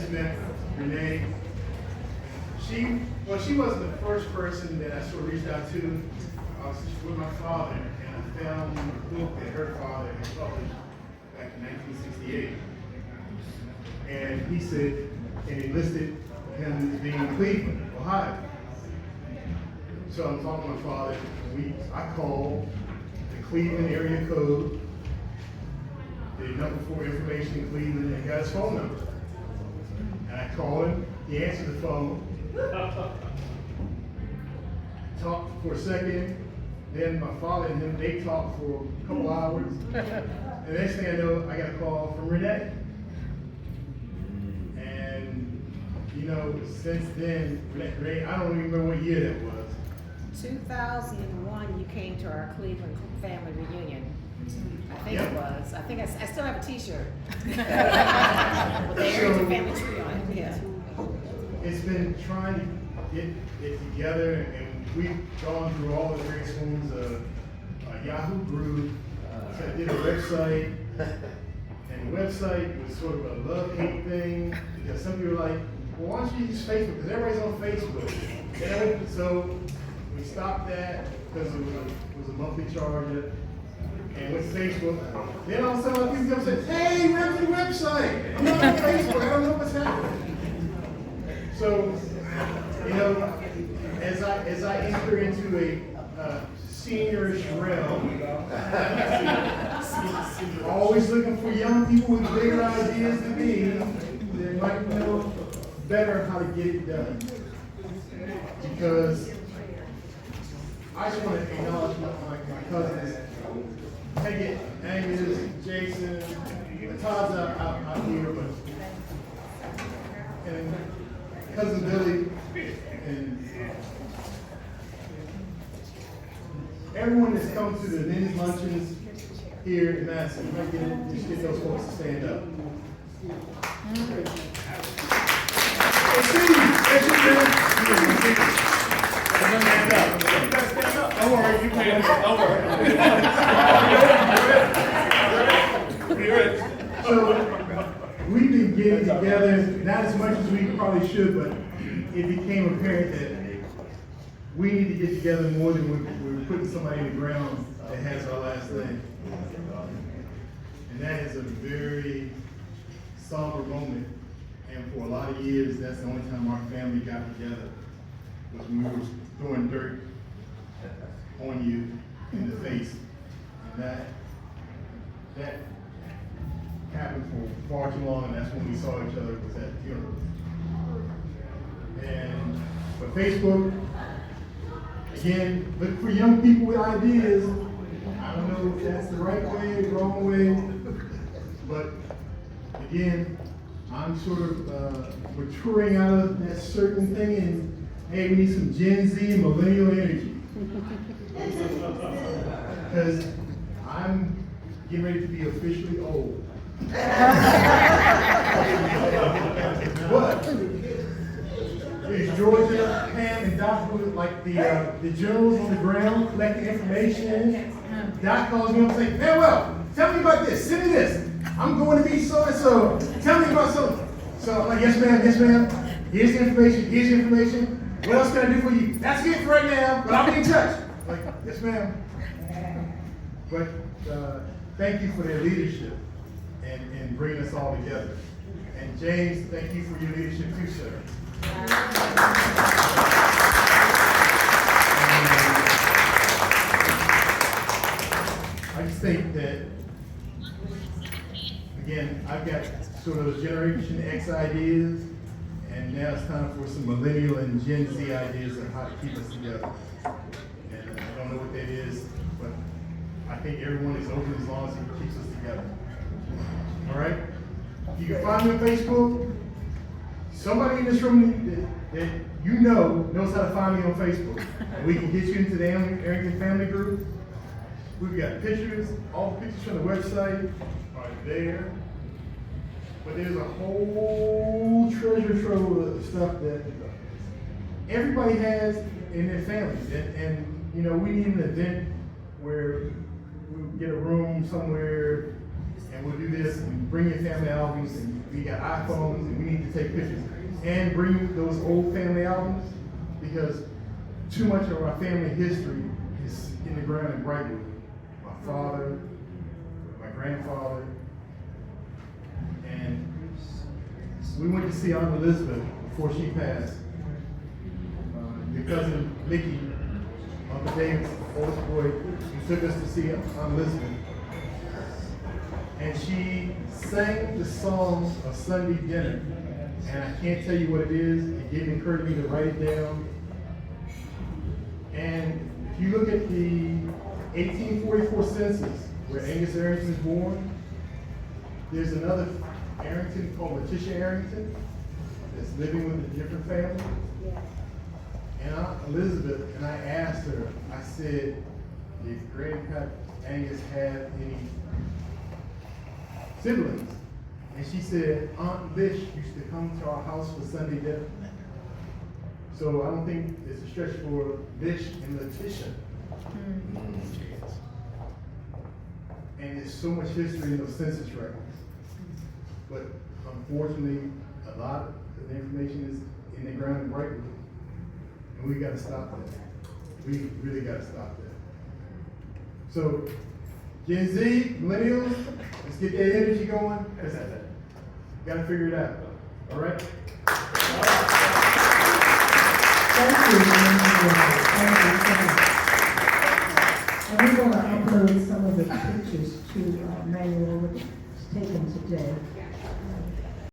just met Renee. She wasn't the first person that I sort of reached out to. I was just with my father, and I found a book that her father had published back in 1968. And he said, and he listed him as being in Cleveland, Ohio. So I'm talking to my father, and I called the Cleveland area code, the number for information in Cleveland, and got his phone number. And I called him, he answered the phone, talked for a second, then my father and him, they talked for a couple hours. And the next thing I know, I got a call from Renee. And, you know, since then, Renee, I don't even remember what year that was. 2001, you came to our Cleveland family reunion. I think Yep. it was. I think I still have a T-shirt with the Arrington family tree on it. Yeah. It's been trying to get it together, and we've gone through all the various forms of Yahoo group. So I did a website, and the website was sort of a love-hate thing, because some people are like, well, why don't you use Facebook? Because everybody's on Facebook. And so we stopped that because it was a monthly charge, and went to Facebook. Then all of a sudden, people come and say, hey, where's the website? I'm not on Facebook. I don't know what's happening. So, you know, as I enter into a seniorish realm, always looking for young people with bigger ideas than me that might know better how to get it done. Because I just want to acknowledge my cousins. Take it, Angus, Jason, Todd's out here, but and cousin Billy, and everyone that's come to the men's luncheons here in Madison, you might just get those folks to stand up. Don't worry, you can. Don't worry. So we've been getting together, not as much as we probably should, but it became apparent that we need to get together more than we're putting somebody in the ground that has our last name. And that is a very somber moment. And for a lot of years, that's the only time our family got together, was when we were throwing dirt on you in the face. And that happened for far too long, and that's when we saw each other, was at the funeral. And for Facebook, again, look for young people with ideas. I don't know if that's the right way, the wrong way, but again, I'm sort of maturing out of that certain thing, and hey, we need some Gen Z and millennial energy. Because I'm getting ready to be officially old. What? Is Georgia, Pam, and Doc like the generals on the ground collecting information? Doc calls me up and says, Manuel, tell me about this, send me this. I'm going to be so-and-so. Tell me about so. So I'm like, yes ma'am, yes ma'am. Here's the information. What else can I do for you? That's it for right now, but I'll be in touch. I'm like, yes ma'am. But thank you for their leadership and bringing us all together. And James, thank you for your leadership too, sir. I just think that, again, I've got sort of those Generation X ideas, and now it's time for some millennial and Gen Z ideas on how to keep us together. And I don't know what that is, but I think everyone is open as long as it keeps us together. All right? You can find me on Facebook. Somebody in this room that you know knows how to find me on Facebook. And we can get you into the Arrington family group. We've got pictures, all the pictures from the website are there. But there's a whole treasure trove of stuff that everybody has in their families. And you know, we need an event where we'll get a room somewhere and we'll do this. And bring your family albums, and we got iPhones, and we need to take pictures. And bring those old family albums, because too much of our family history is in the ground in Brightwood. My father, my grandfather, and we went to see Aunt Elizabeth before she passed. Your cousin Mickey, Uncle David's oldest boy, he took us to see Aunt Elizabeth. And she sang the song of Sunday dinner. And I can't tell you what it is. It didn't encourage me to write it down. And if you look at the 1844 census, where Angus Arrington was born, there's another Arrington called Letitia Arrington that's living with a different family. And Aunt Elizabeth, and I asked her, I said, did Grandpa Angus have any siblings? And she said, Aunt Lish used to come to our house for Sunday dinner. So I don't think it's a stretch for Lish and Letitia. And there's so much history in those census records. But unfortunately, a lot of the information is in the ground in Brightwood. And we gotta stop that. We really gotta stop that. So, Gen Z, millennials, let's get that energy going. Gotta figure it out. All right? Thank you, Manuel. And we're going to upload some of the pictures to Manuel, which was taken today.